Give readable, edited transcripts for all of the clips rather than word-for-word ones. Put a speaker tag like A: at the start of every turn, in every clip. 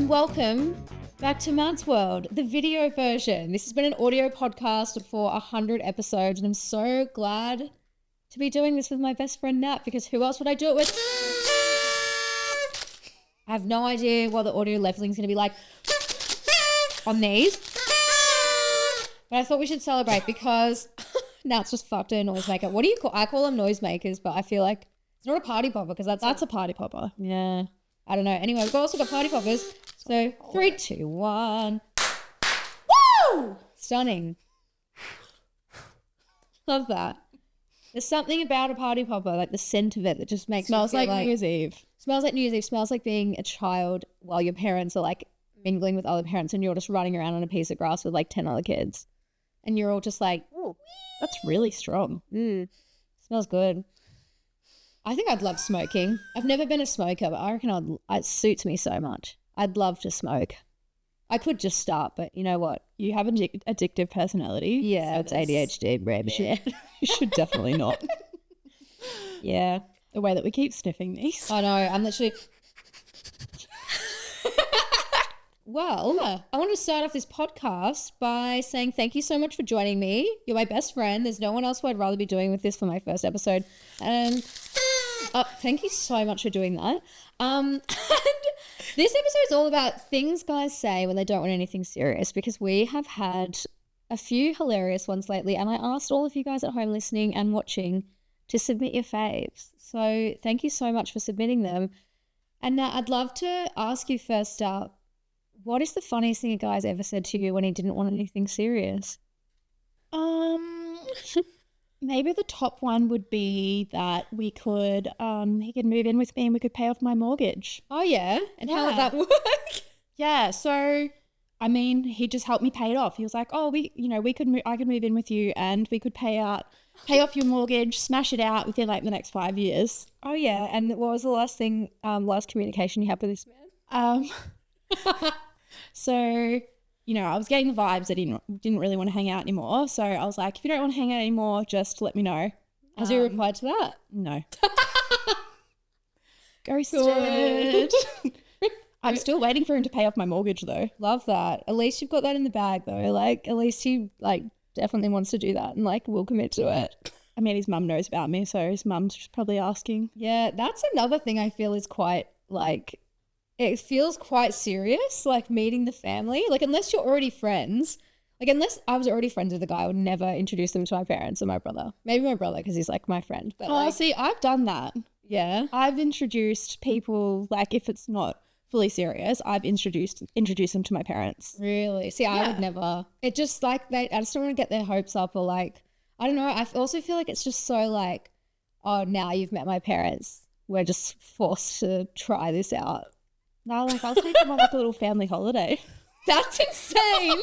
A: and welcome back to Matt's World, the video version. This has been an audio podcast for 100 episodes, and I'm so glad to be doing this with my best friend Nat, because who else would I do it with? I have no idea what the audio leveling is going to be like on these, but I thought we should celebrate because Nat's just fucked a noisemaker. What do you call? I call them noisemakers, but I feel like it's not a party popper because that's
B: a party popper.
A: Yeah, I don't know. Anyway, we've also got party poppers. So 3, 2, 1. Woo! Stunning. Love that. There's something about a party popper, like the scent of it, that just makes
B: Smells
A: me feel
B: like New Year's Eve.
A: Smells like New Year's Eve. Smells like being a child while your parents are like mingling with other parents and you're just running around on a piece of grass with like 10 other kids. And you're all just like,
B: ooh, that's really strong.
A: Smells good. I think I'd love smoking. I've never been a smoker, but I reckon it suits me so much. I'd love to smoke. I could just start, but you know what?
B: You have an addictive personality.
A: Yeah, so it's ADHD, baby.
B: Yeah. You should definitely not.
A: Yeah.
B: The way that we keep sniffing these.
A: I know. I'm literally... Well, I want to start off this podcast by saying thank you so much for joining me. You're my best friend. There's no one else who I'd rather be doing with this for my first episode. And thank you so much for doing that. And this episode is all about things guys say when they don't want anything serious, because we have had a few hilarious ones lately, and I asked all of you guys at home listening and watching to submit your faves. So thank you so much for submitting them. And now I'd love to ask you first up, what is the funniest thing a guy's ever said to you when he didn't want anything serious?
B: Maybe the top one would be that he could move in with me and we could pay off my mortgage.
A: Oh yeah? And how would that work?
B: Yeah, so I mean, he just helped me pay it off. He was like, "Oh, I could move in with you and we could pay off your mortgage, smash it out within like the next 5 years."
A: Oh yeah. And what was the last communication you had with this man?
B: So, I was getting the vibes that he didn't really want to hang out anymore. So I was like, if you don't want to hang out anymore, just let me know.
A: Has he replied to that?
B: No. Ghosted. I'm still waiting for him to pay off my mortgage though.
A: Love that. At least you've got that in the bag though. Like, at least he definitely wants to do that and will commit to it.
B: I mean, his mum knows about me, so his mum's probably asking.
A: Yeah, that's another thing I feel is quite it feels quite serious, meeting the family. Unless you're already friends, unless I was already friends with the guy, I would never introduce them to my parents or my brother. Maybe my brother because he's my friend. But
B: see, I've done that.
A: Yeah.
B: I've introduced people, if it's not fully serious, I've introduced them to my parents.
A: Really? See, I would never. It just I just don't want to get their hopes up or I don't know. I also feel like it's just so oh, now you've met my parents. We're just forced to try this out.
B: No, I'll take them on a little family holiday.
A: That's insane.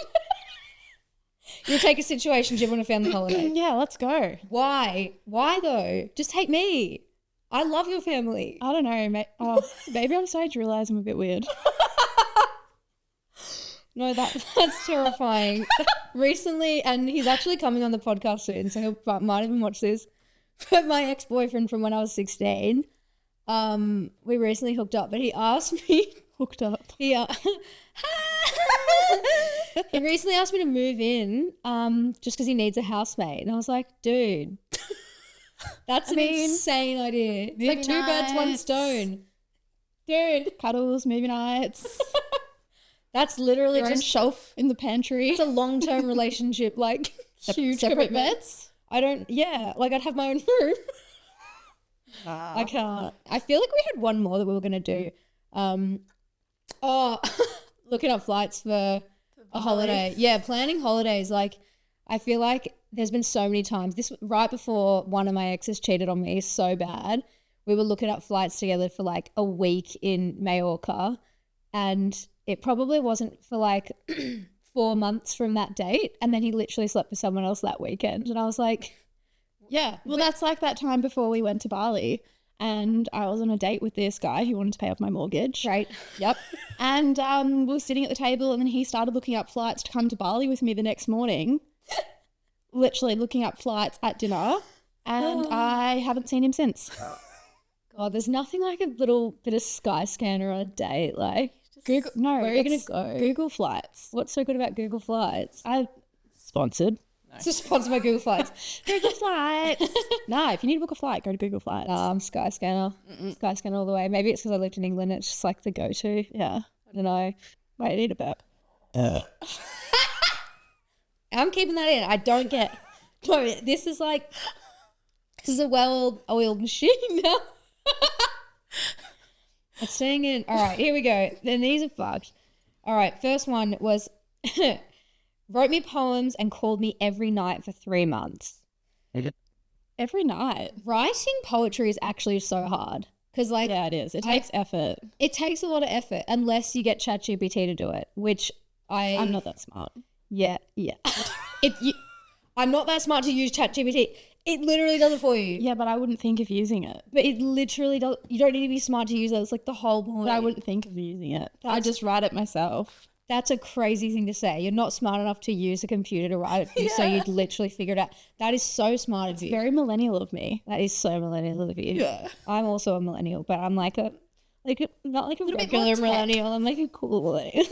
A: You'll take a situationship on a family holiday?
B: Yeah, let's go.
A: Why? Why though? Just take me. I love your family.
B: I don't know, mate. Oh, maybe I'm starting to realise I'm a bit weird.
A: No, that's terrifying. Recently, and he's actually coming on the podcast soon, so he might even watch this. But my ex-boyfriend from when I was 16, we recently hooked up, but he asked me...
B: Hooked up?
A: He recently asked me to move in just because he needs a housemate. And I was like, dude, that's an insane idea. It's like 2 birds, 1 stone. Dude.
B: Cuddles, movie nights.
A: That's literally
B: your own shelf in the pantry.
A: It's a long-term relationship,
B: huge
A: separate
B: beds.
A: I'd have my own room. I can't. I feel like we had one more that we were going to do. Looking up flights for a holiday. Yeah, planning holidays. I feel like there's been so many times. This right before one of my exes cheated on me so bad. We were looking up flights together for a week in Mallorca, and it probably wasn't for 4 months from that date, and then he literally slept with someone else that weekend, and I was like,
B: yeah. Well, that's like that time before we went to Bali. And I was on a date with this guy who wanted to pay off my mortgage.
A: Right.
B: Yep. And we were sitting at the table, and then he started looking up flights to come to Bali with me the next morning. Literally looking up flights at dinner. And I haven't seen him since.
A: God, there's nothing like a little bit of Skyscanner on a date.
B: Google. No,
A: Where are you
B: it's
A: gonna go?
B: Google Flights.
A: What's so good about Google Flights?
B: I sponsored.
A: It's just sponsored by Google Flights.
B: Google Flights. No, if you need to book a flight, go to Google Flights.
A: Skyscanner. Skyscanner all the way. Maybe it's because I lived in England. It's just like the go-to.
B: Yeah.
A: I don't know.
B: Wait, I need a burp.
A: I'm keeping that in. I don't get. No, this is a well-oiled machine now. It's staying in. All right, here we go. Then these are fucked. All right, first one was wrote me poems and called me every night for 3 months.
B: Every night.
A: Writing poetry is actually so hard because,
B: Yeah, it is. It takes effort.
A: It takes a lot of effort unless you get ChatGPT to do it, which
B: I'm not that smart.
A: Yeah. I'm not that smart to use ChatGPT. It literally does it for you.
B: Yeah, but I wouldn't think of using it.
A: But it literally does. You don't need to be smart to use it. It's like the whole point.
B: But I wouldn't think of using it. I just write it myself.
A: That's a crazy thing to say. You're not smart enough to use a computer to write it for you, so you'd literally figure it out. That is so smart of you.
B: Very millennial of me.
A: That is so millennial of you.
B: Yeah.
A: I'm also a millennial, but I'm not like a regular millennial. I'm like a cool millennial.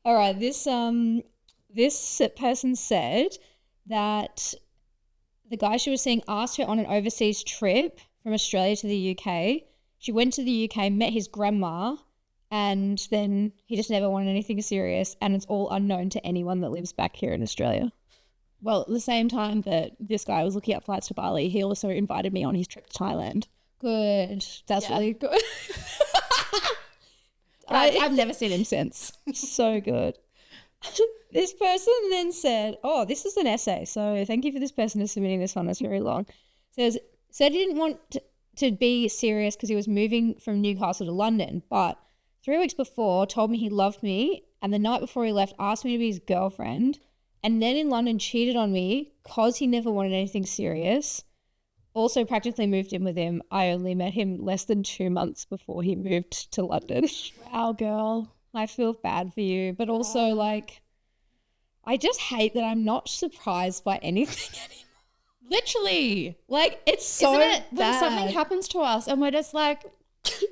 A: All right, this person said that the guy she was seeing asked her on an overseas trip from Australia to the UK. She went to the UK, met his grandma, and then he just never wanted anything serious, and it's all unknown to anyone that lives back here in Australia.
B: Well, at the same time that this guy was looking at flights to Bali, he also invited me on his trip to Thailand.
A: Good. That's really good.
B: I've never seen him since.
A: So good. This person then said, oh, this is an essay, so thank you for this person for submitting this one. It's very long. Said he didn't want to be serious because he was moving from Newcastle to London, but 3 weeks before told me he loved me, and the night before he left asked me to be his girlfriend, and then in London cheated on me because he never wanted anything serious. Also practically moved in with him. I only met him less than 2 months before he moved to London.
B: Wow, girl.
A: I feel bad for you, but also I just hate that I'm not surprised by anything anymore.
B: Literally.
A: It's so
B: Isn't it?
A: bad.
B: When something happens to us and we're just like,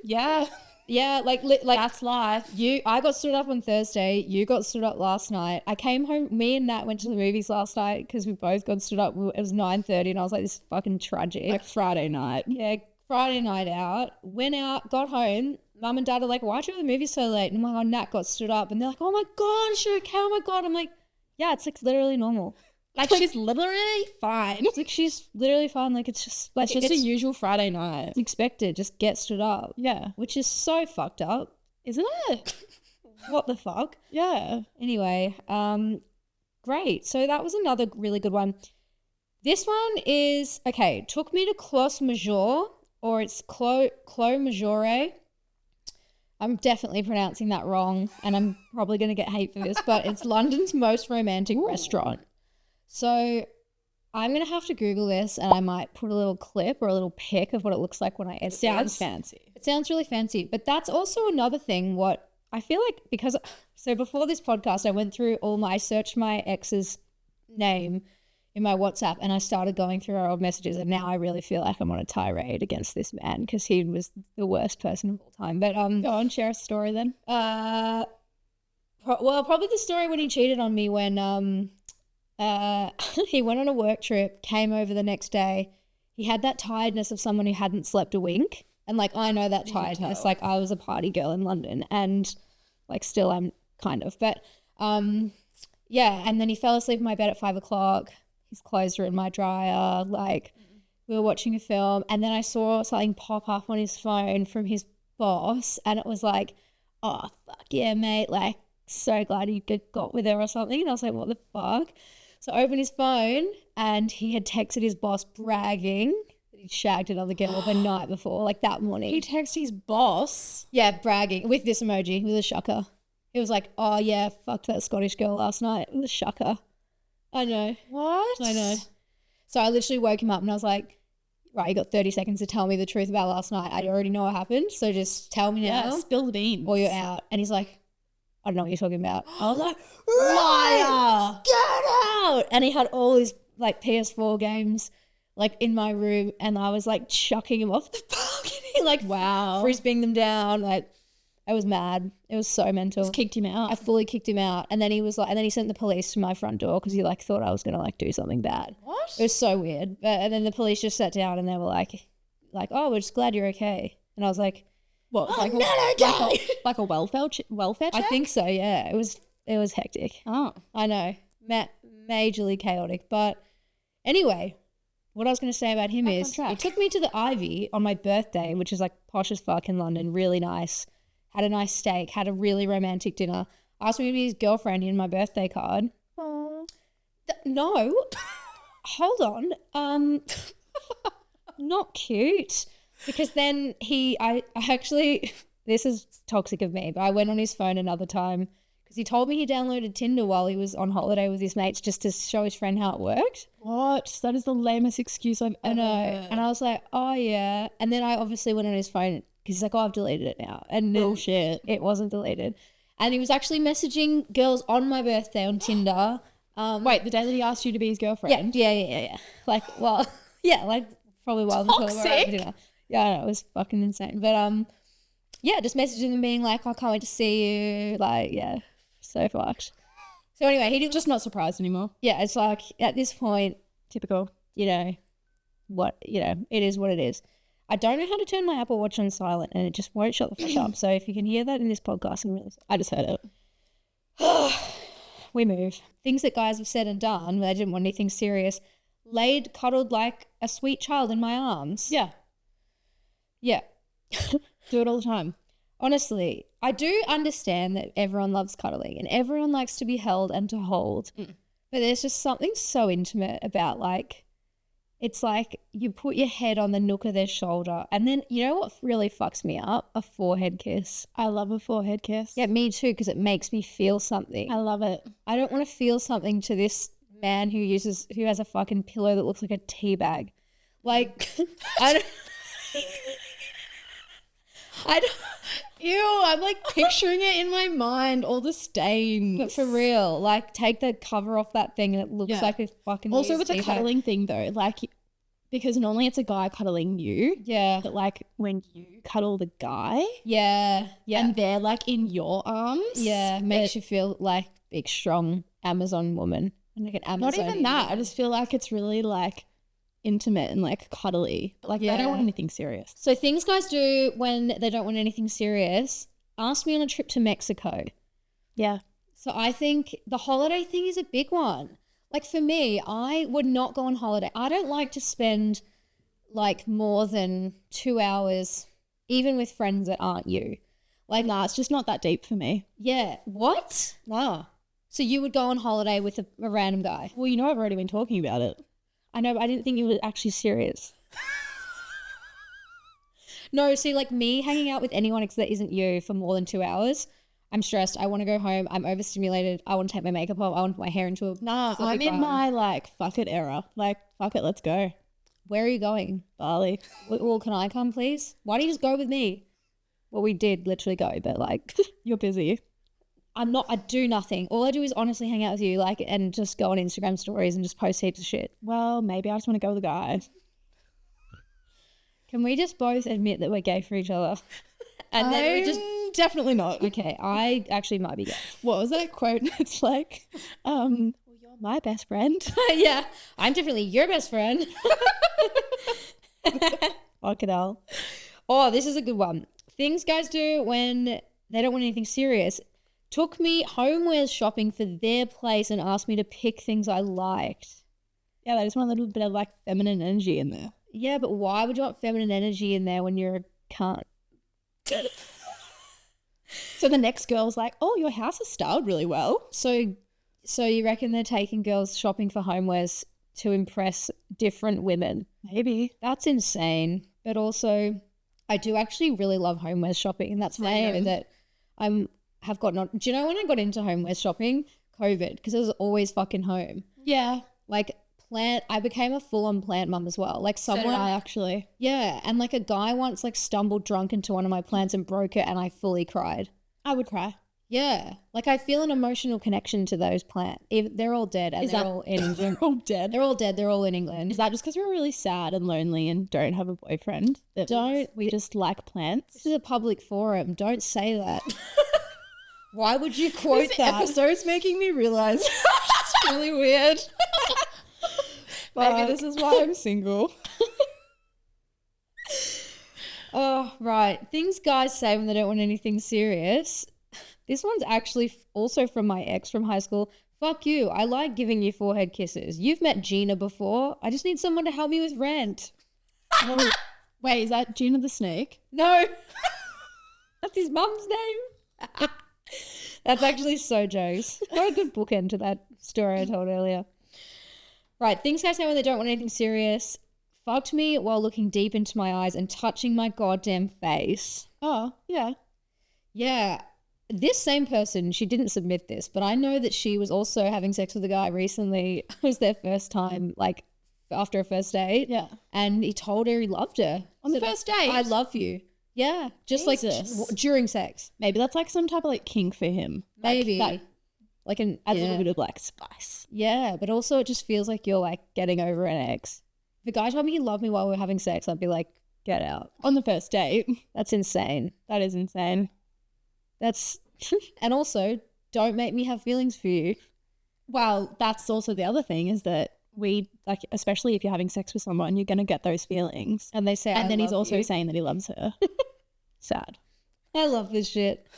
B: yeah.
A: Yeah,
B: That's life.
A: I got stood up on Thursday. You got stood up last night. I came home. Me and Nat went to the movies last night because we both got stood up. It was 9:30 and I was like, this is fucking tragic.
B: Like Friday night.
A: Yeah, Friday night out. Went out, got home. Mum and Dad are like, why'd you go to the movies so late? And I'm like, oh, Nat got stood up. And they're like, oh my God, is she okay? Oh my God. I'm like, yeah, it's literally normal.
B: She's literally fine.
A: She's literally fine. It's just
B: a usual Friday night.
A: It's expected. Just get stood up.
B: Yeah.
A: Which is so fucked up.
B: Isn't it?
A: What the fuck?
B: Yeah.
A: Anyway, great. So that was another really good one. This one is, okay, took me to Clos Major, or it's Clos Majore. I'm definitely pronouncing that wrong, and I'm probably going to get hate for this, but it's London's most romantic restaurant. So I'm going to have to Google this, and I might put a little clip or a little pic of what it looks like when I edit.
B: Sounds fancy.
A: It sounds really fancy, but that's also another thing what I feel like, because so before this podcast, I went through I searched my ex's name in my WhatsApp and I started going through our old messages, and now I really feel like I'm on a tirade against this man because he was the worst person of all time. But
B: go on, share a story then.
A: Probably the story when he cheated on me when he went on a work trip, came over the next day. He had that tiredness of someone who hadn't slept a wink. And I know that tiredness. I was a party girl in London and still I'm kind of. But yeah, and then he fell asleep in my bed at 5 o'clock. His clothes were in my dryer. We were watching a film, and then I saw something pop up on his phone from his boss, and it was like, oh, fuck yeah, mate. So glad you got with her or something. And I was like, what the fuck? So I opened his phone, and he had texted his boss bragging that he'd shagged another girl the night before, that morning.
B: He texted his boss?
A: Yeah, bragging with this emoji, with a shucker. He was like, oh yeah, fucked that Scottish girl last night with a shucker. I know.
B: What?
A: I know. So I literally woke him up and I was like, right, you got 30 seconds to tell me the truth about last night. I already know what happened, so just tell me now.
B: Yeah, spill the beans.
A: Or you're out. And he's like, I don't know what you're talking about. I was like,
B: liar!
A: Get out! And he had all his PS4 games in my room, and I was chucking him off the balcony,
B: wow,
A: frisbeeing them down. I was mad. It was so mental.
B: Just kicked him out.
A: I fully kicked him out. And then he was like, and then he sent the police to my front door because he like thought I was going to like do something bad.
B: What?
A: It was so weird. And then the police just sat down and they were like, oh, we're just glad you're okay. And I was like,
B: What?
A: I'm
B: Like,
A: not okay.
B: like a welfare check?
A: I think so, yeah. It was hectic.
B: Oh.
A: I know. Majorly chaotic. But anyway, what I was going to say about him
B: Back on
A: is
B: track.
A: he took me to the Ivy on my birthday, which is like posh as fuck in London, really nice. Had a nice steak, had a really romantic dinner. Asked me to be his girlfriend in my birthday card.
B: Oh.
A: No. Hold on. Not cute. Because then I actually, this is toxic of me, but I went on his phone another time because he told me he downloaded Tinder while he was on holiday with his mates just to show his friend how it worked.
B: What? That is the lamest excuse I've ever heard.
A: And I was like, oh yeah. And then I obviously went on his phone because he's like, oh, I've deleted it now. And
B: Bullshit.
A: it wasn't deleted. And he was actually messaging girls on my birthday on Tinder.
B: Wait, the day that he asked you to be his girlfriend?
A: Yeah. Like, well, yeah, like probably while we were out for
B: Toxic.
A: dinner. Yeah, I know, it was fucking insane. But yeah, just messaging them being like, I can't wait to see you. Like, yeah, so fucked. So anyway, he didn't
B: Just not surprised anymore.
A: yeah, it's like at this point,
B: Typical.
A: you know, it is what it is. I don't know how to turn my Apple Watch on silent and it just won't shut the fuck up. So if you can hear that in this podcast, I'm really sorry.
B: I just heard it.
A: We move. Things that guys have said and done when they didn't want anything serious. Cuddled like a sweet child in my arms.
B: Yeah.
A: Yeah.
B: Do it all the time.
A: Honestly, I do understand that everyone loves cuddling and everyone likes to be held and to hold. But there's just something so intimate about like, it's like you put your head on the nook of their shoulder and then you know what really fucks me up? A forehead kiss.
B: I love a forehead kiss.
A: Yeah, me too, because it makes me feel something.
B: I love it.
A: I don't want to feel something to this man who has a fucking pillow that looks like a tea bag. Like, I don't.
B: Ew, I'm like picturing it in my mind, all the stains.
A: But for real, like take the cover off that thing and it looks
B: Yeah.
A: like a fucking
B: Also
A: used
B: with the
A: tea bag.
B: cuddling thing though, like, because normally it's a guy cuddling you,
A: Yeah.
B: but like when you cuddle the guy
A: Yeah. Yeah.
B: and they're like in your arms.
A: Yeah. Makes you feel like big, strong Amazon woman. Like an Amazon.
B: Not even that. I just feel like it's really like intimate and like cuddly. But like they
A: Yeah.
B: don't want anything serious.
A: So things guys do when they don't want anything serious, ask me on a trip to Mexico.
B: Yeah.
A: So I think the holiday thing is a big one. Like for me, I would not go on holiday. I don't like to spend like more than 2 hours, even with friends that aren't you. Like,
B: Nah, it's just not that deep for me.
A: yeah. What?
B: Nah.
A: So you would go on holiday with a random guy?
B: Well, you know I've already been talking about it.
A: I know, but I didn't think you were actually serious. No, see, like me hanging out with anyone that isn't you for more than 2 hours, I'm stressed. I want to go home. I'm overstimulated. I want to take my makeup off. I want to put my hair into a...
B: Nah,
A: fluffy
B: I'm in
A: bun.
B: my like fuck it era. Like fuck it, let's go.
A: Where are you going?
B: Bali.
A: Well, can I come, please? Why don't you just go with me? Well, we did literally go, but like...
B: You're busy.
A: I do nothing. All I do is honestly hang out with you, like, and just go on Instagram stories and just post heaps of shit.
B: Well, maybe I just want to go with a guy.
A: Can we just both admit that we're gay for each other? And then we just...
B: definitely not.
A: Okay, I actually might be gay.
B: What was that quote? It's like, well, you're my best friend.
A: Yeah, I'm definitely your best friend.
B: Fucking hell.
A: Oh, this is a good one. Things guys do when they don't want anything serious. Took me homewares shopping for their place and asked me to pick things I liked.
B: Yeah, they just want a little bit of like feminine energy in there.
A: Yeah, but why would you want feminine energy in there when you're a cunt?
B: So the next girl's like, oh, your house is styled really well.
A: So you reckon they're taking girls shopping for homewares to impress different women?
B: Maybe.
A: That's insane. But also, I do actually really love homewares shopping, and that's my aim. That have gotten on. Do you know when I got into homewares shopping? COVID, because I was always fucking home.
B: Yeah.
A: Like I became a full-on plant mum as well. Like
B: So did
A: someone,
B: I actually.
A: yeah, and like a guy once like stumbled drunk into one of my plants and broke it, and I fully cried.
B: I would cry.
A: Yeah. Like I feel an emotional connection to those plants. They're all dead and they're all in England.
B: They're all dead.
A: They're all dead. They're all in England.
B: Is that just because we're really sad and lonely and don't have a boyfriend? We just like plants?
A: This is a public forum. Don't say that. Why would you quote
B: This
A: that?
B: episode's making me realize it's really weird. Maybe this is why I'm single.
A: Oh, right. Things guys say when they don't want anything serious. This one's actually also from my ex from high school. Fuck you. I like giving you forehead kisses. You've met Gina before. I just need someone to help me with rent.
B: Oh, wait, is that Gina the Snake?
A: No. That's his mum's name. That's actually so jokes. What a good bookend to that story I told earlier. Right. Things guys say when they don't want anything serious. Fucked me while looking deep into my eyes and touching my goddamn face.
B: Oh, yeah.
A: Yeah. This same person, she didn't submit this, but I know that she was also having sex with a guy recently. It was their first time, like after a first date.
B: Yeah.
A: And he told her he loved her.
B: On the
A: Said,
B: first date?
A: I love you. Yeah. Just
B: Jesus.
A: like during sex.
B: Maybe that's like some type of like kink for him.
A: Maybe.
B: That
A: Like an
B: adds a little bit of like spice.
A: Yeah, but also it just feels like you're like getting over an ex. If a guy told me he loved me while we were having sex, I'd be like, get out.
B: On the first date.
A: That's insane.
B: That is insane.
A: That's and also don't make me have feelings for you.
B: Well, that's also the other thing is that we like, especially if you're having sex with someone, you're going to get those feelings.
A: And they say,
B: and then he's also
A: you.
B: saying that he loves her. Sad.
A: I love this shit.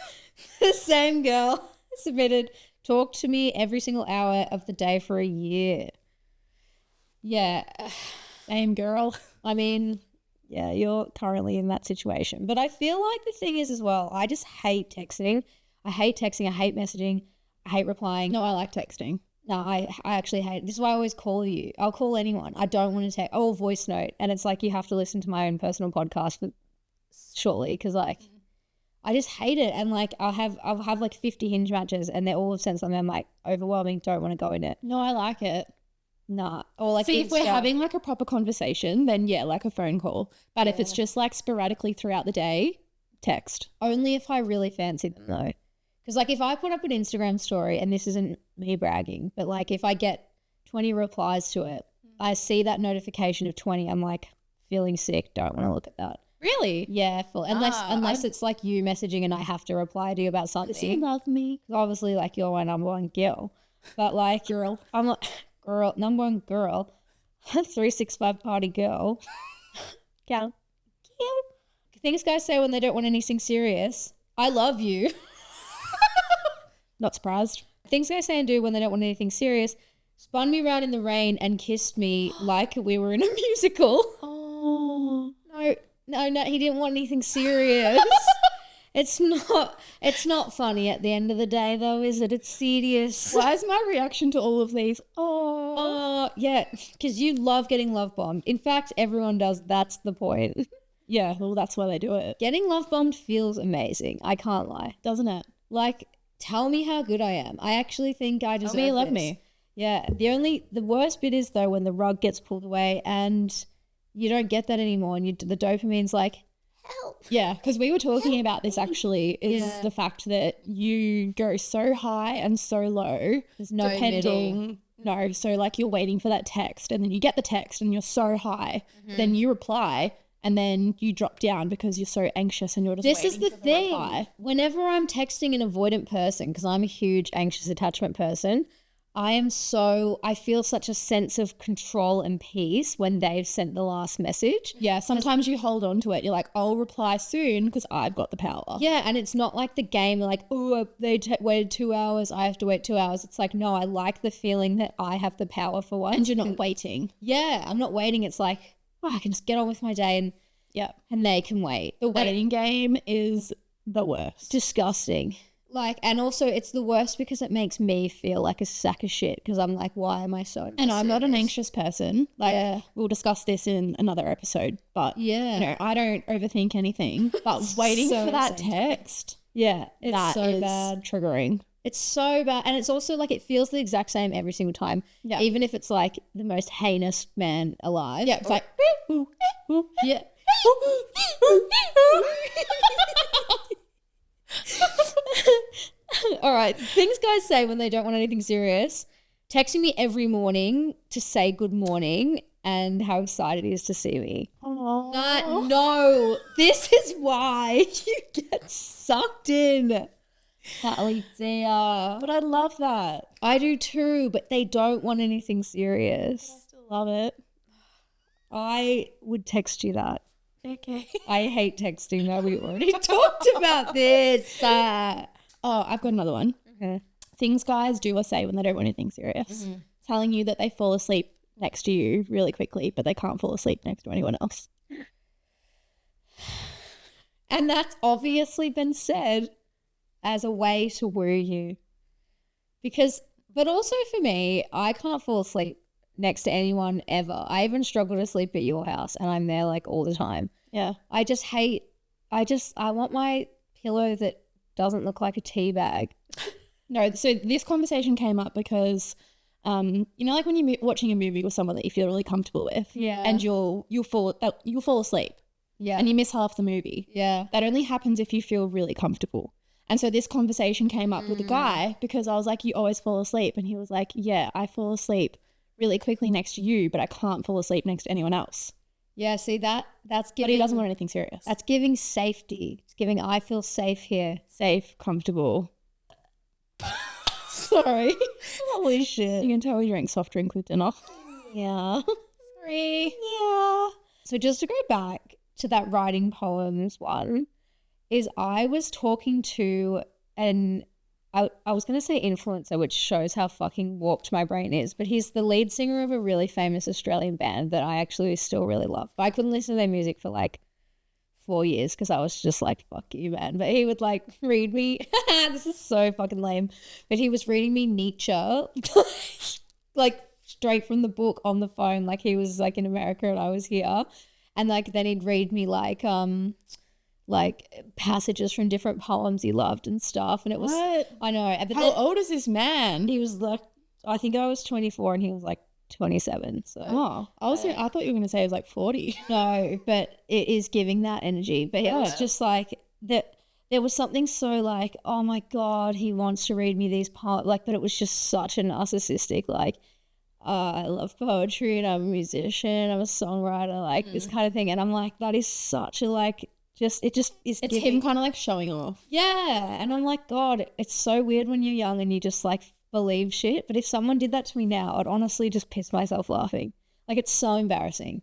A: The same girl submitted, talk to me every single hour of the day for a year. Yeah.
B: Same girl.
A: I mean, yeah, you're currently in that situation. But I feel like the thing is as well, I just hate texting. I hate messaging. I hate replying.
B: No, I like texting.
A: No, I actually hate it. This is why I always call you. I'll call anyone. I don't want to text. Oh, voice note. And it's like you have to listen to my own personal podcast shortly because like I just hate it. And like I'll have like 50 Hinge matches and they all have sent something. I'm like overwhelming. Don't want to go in it.
B: No, I like it.
A: Nah. Or like
B: see, if we're having like a proper conversation, then yeah, like a phone call. But if it's just like sporadically throughout the day, text.
A: Only if I really fancy them though. Because like if I put up an Instagram story, and this isn't me bragging, but like if I get 20 replies to it, I see that notification of 20, I'm like feeling sick, don't want to look at that.
B: Really?
A: Yeah, full. Unless it's like you messaging and I have to reply to you about something.
B: Does he love me?
A: Obviously like you're my number one girl. But like
B: Girl.
A: I'm like girl, number one girl. 365 party girl. Count. Things guys say when they don't want anything serious. I love you.
B: Not surprised.
A: Things guys say and do when they don't want anything serious. Spun me around in the rain and kissed me like we were in a musical.
B: Oh.
A: No, he didn't want anything serious. It's not funny at the end of the day though, is it? It's serious.
B: Why is my reaction to all of these? Oh,
A: yeah, because you love getting love bombed. In fact, everyone does. That's the point.
B: Yeah, well, that's why they do it.
A: Getting love bombed feels amazing. I can't lie.
B: Doesn't it?
A: Like, tell me how good I am. I actually think I deserve
B: Tell me you love
A: this.
B: me.
A: Yeah. The worst bit is though when the rug gets pulled away and you don't get that anymore and the dopamine's like, help.
B: Yeah, because we were talking about this actually is the fact that you go so high and so low.
A: There's no middle.
B: No, so like you're waiting for that text and then you get the text and you're so high. Then you reply and then you drop down because you're so anxious and you're just
A: This is
B: waiting
A: the
B: for
A: thing.
B: reply.
A: Whenever I'm texting an avoidant person, because I'm a huge anxious attachment person, I feel such a sense of control and peace when they've sent the last message.
B: Yeah, sometimes you hold on to it. You're like, I'll reply soon because I've got the power.
A: Yeah, and it's not like the game like, oh, they waited 2 hours, I have to wait 2 hours. It's like, no, I like the feeling that I have the power for once.
B: And you're not waiting.
A: Yeah, I'm not waiting. It's like, oh, I can just get on with my day and they can wait.
B: The waiting game is the worst.
A: Disgusting. Like, and also it's the worst because it makes me feel like a sack of shit because I'm like, why am I so invested
B: And I'm not
A: in
B: an
A: this?
B: anxious person. Like, we'll discuss this in another episode. But, I don't overthink anything. But waiting
A: so
B: for that
A: insane.
B: text,
A: It's
B: that
A: so
B: is
A: bad.
B: triggering.
A: It's so bad. And it's also like it feels the exact same every single time.
B: Yeah.
A: Even if it's like the most heinous man alive.
B: Yeah, it's like,
A: yeah. All right. Things guys say when they don't want anything serious. Texting me every morning to say good morning and how excited he is to see me.
B: Oh.
A: No, this is why you get sucked in. Natalie Deer.
B: But I love that.
A: I do too, but they don't want anything serious.
B: I still love it.
A: I would text you that.
B: Okay.
A: I hate texting though. We already talked about this.
B: Oh, I've got another one.
A: Okay.
B: Things guys do or say when they don't want anything serious. Telling you that they fall asleep next to you really quickly, but they can't fall asleep next to anyone else.
A: And that's obviously been said as a way to woo you. But also for me, I can't fall asleep next to anyone ever. I even struggle to sleep at your house and I'm there like all the time.
B: Yeah.
A: I want my pillow that doesn't look like a tea bag.
B: No, so this conversation came up because, you know, like when you're watching a movie with someone that you feel really comfortable with,
A: Yeah.
B: and you'll fall asleep,
A: Yeah.
B: and you miss half the movie.
A: Yeah.
B: That only happens if you feel really comfortable. And so this conversation came up with a guy because I was like, you always fall asleep, and he was like, yeah, I fall asleep really quickly next to you, but I can't fall asleep next to anyone else.
A: Yeah, see that's
B: But
A: giving
B: he doesn't want anything serious.
A: that's giving safety. It's giving I feel safe here.
B: Safe, comfortable.
A: Sorry. Holy shit.
B: You can tell we drank soft drink with dinner.
A: Yeah.
B: Sorry.
A: Yeah. So just to go back to that writing poems one, is I was talking to I was going to say influencer, which shows how fucking warped my brain is, but he's the lead singer of a really famous Australian band that I actually still really love. But I couldn't listen to their music for like 4 years because I was just like, fuck you, man. But he would like read me. This is so fucking lame. But he was reading me Nietzsche, like straight from the book on the phone. Like he was like in America and I was here. And like then he'd read me like passages from different poems he loved and stuff. And it was,
B: What?
A: I know. But
B: How old is this man?
A: he was like, I think I was 24 and he was like 27. So
B: Oh, I thought you were going to say he was like 40.
A: no, but it is giving that energy. But it was just like that. There was something so like, oh my God, he wants to read me these poems. Like, but it was just such a narcissistic, like, I love poetry and I'm a musician, I'm a songwriter, like this kind of thing. And I'm like, that is such a like, it just is.
B: It's him kind of like showing off.
A: Yeah. And I'm like, God, it's so weird when you're young and you just like believe shit. But if someone did that to me now, I'd honestly just piss myself laughing. Like it's so embarrassing.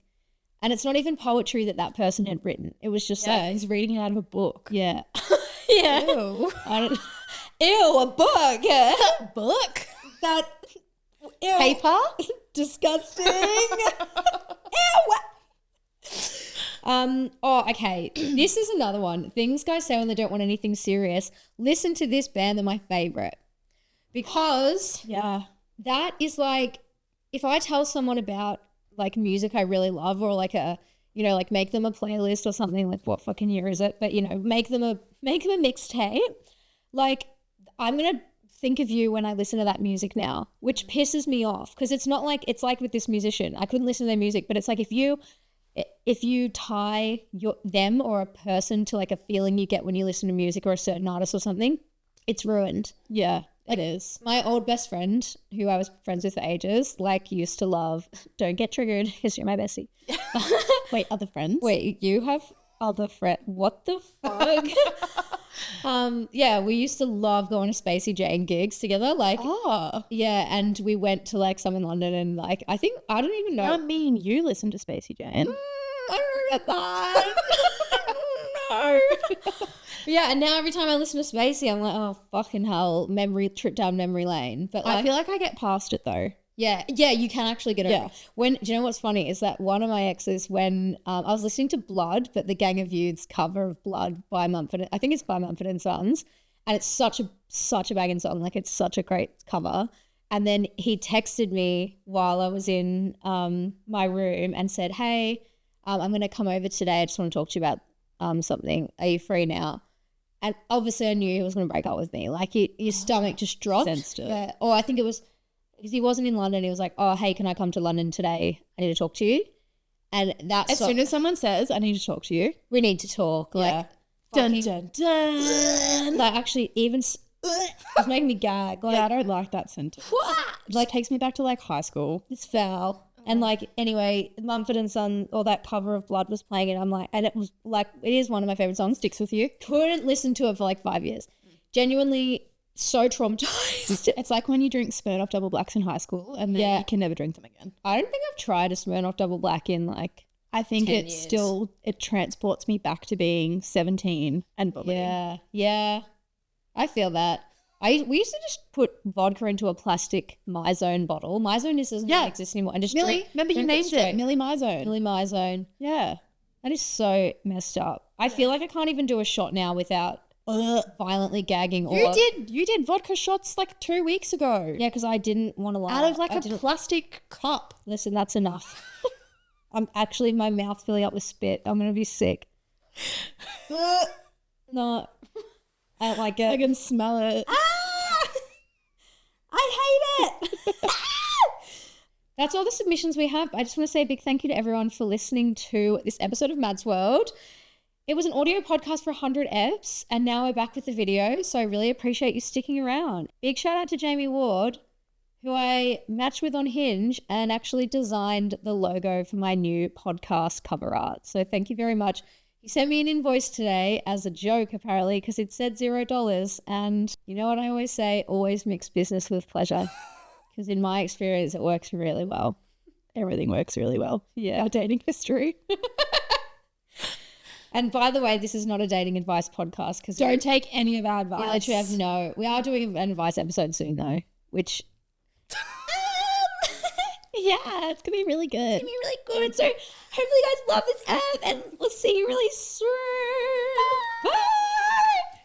A: And it's not even poetry that person had written. It was just like,
B: He's reading it out of a book.
A: yeah. Yeah.
B: Ew.
A: I don't, ew, a book. Yeah.
B: Book?
A: That ew.
B: Paper?
A: Disgusting. Ew. Okay. This is another one. Things guys say when they don't want anything serious. Listen to this band, they're my favorite. Because
B: Yeah.
A: that is like, if I tell someone about like music I really love, or like like make them a playlist or something, like what fucking year is it? But make them a mixtape. Like I'm gonna think of you when I listen to that music now, which pisses me off because it's not like it's like with this musician. I couldn't listen to their music, but it's like if you tie them or a person to like a feeling you get when you listen to music or a certain artist or something, it's ruined.
B: Yeah, it is.
A: My old best friend, who I was friends with for ages, like used to love, don't get triggered because you're my bestie.
B: Wait, other friends?
A: Wait, you have other friends? What the fuck? Yeah, we used to love going to Spacey Jane gigs together. Like,
B: Oh.
A: yeah, and we went to like some in London and like, I don't even know.
B: Me and you listen to Spacey Jane.
A: I don't remember that. No. Yeah, and now every time I listen to Spacey, I'm like, oh, fucking hell, trip down memory lane. But like,
B: I feel like I get past it though.
A: yeah, you can actually get over it. Do you know what's funny is that one of my exes, when I was listening to Blood, but the Gang of Youths cover of Blood by Mumford, I think it's by Mumford and Sons, and it's such a banging song, like it's such a great cover. And then he texted me while I was in my room and said, hey, I'm going to come over today. I just want to talk to you about something. Are you free now? And obviously I knew he was going to break up with me. Like your stomach just dropped.
B: Sensed it.
A: Yeah. Or I think it was because he wasn't in London. He was like, oh, hey, can I come to London today? I need to talk to you. And that's
B: As soon as someone says, I need to talk to you.
A: we need to talk. Like,
B: Dun, dun, dun.
A: like actually even It's making me gag. Like,
B: Yeah, I don't like that sentence. It like takes me back to like high school.
A: it's foul. And like, anyway, Mumford and Son, or that cover of Blood was playing, and I'm like, and it was like, it is one of my favorite songs. Sticks with you. Couldn't listen to it for like 5 years. Genuinely so traumatized.
B: It's like when you drink Smirnoff Double Blacks in high school and then you can never drink them again.
A: I don't think I've tried a Smirnoff Double Black in like,
B: I think
A: 10
B: it
A: years.
B: still, it transports me back to being 17 and vomiting.
A: yeah. I feel that. We used to just put vodka into a plastic Mizone bottle. Mizone doesn't exist anymore. And just
B: Millie, remember you named it Millie Mizone.
A: Millie Mizone.
B: Yeah.
A: That is so messed up. I feel like I can't even do a shot now without violently gagging.
B: You did vodka shots like 2 weeks ago.
A: Yeah, because I didn't want to lie.
B: Out of like a plastic cup.
A: Listen, that's enough. I'm actually, my mouth filling up with spit. I'm going to be sick. No. I don't like it.
B: I can smell it.
A: I hate it. That's all the submissions we have. I just want to say a big thank you to everyone for listening to this episode of Mad's World. It was an audio podcast for 100 eps, and now we're back with the video, so I really appreciate you sticking around. Big shout out to Jamie Ward, who I matched with on Hinge and actually designed the logo for my new podcast cover art. So thank you very much. He sent me an invoice today as a joke, apparently, because it said $0. And you know what I always say? Always mix business with pleasure. Because in my experience, it works really well.
B: Everything works really well. Yeah. Our dating history.
A: And by the way, this is not a dating advice podcast. Because
B: don't take any of our advice.
A: We are doing an advice episode soon, though, which...
B: yeah, it's going to be really good.
A: It's going to be really good. So hopefully you guys love this app, and we'll see you really soon.